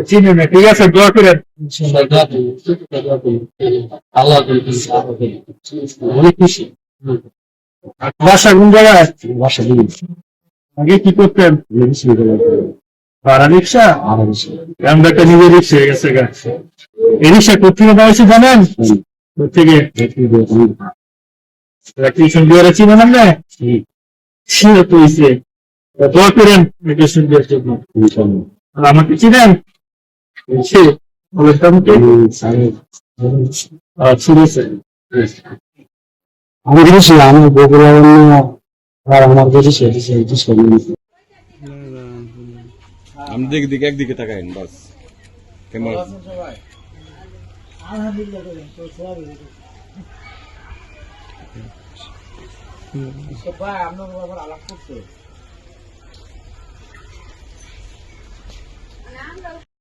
চিনি না, ঠিক আছে, দোয়া করেন। আল্লাহ অনেক খুশি। বাসা কোন জায়গায়? বাসা দিন আগে কি করতেন? ভাড়া রিক্সা? আমরা একটা নিজের রিক্সা হয়ে গেছে গা। এই রিক্সা কোথেকে পাওয়াছি জানেন? কোথেকে? টিউশন দিয়ে চিনেন আমরা? সে তো হইছে। দোয়া করেন টিউশন দেওয়ার জন্য। আর আমাকে চিনেন? সে বলতাম কি? ঠিক আছে। আমি দেখেছি আমি বগুড়া আর আমার দেখেছি আমি দিকে একদিকে তাকাইন বাস ক্যামেরা ভাই আপনার আলাপ করছে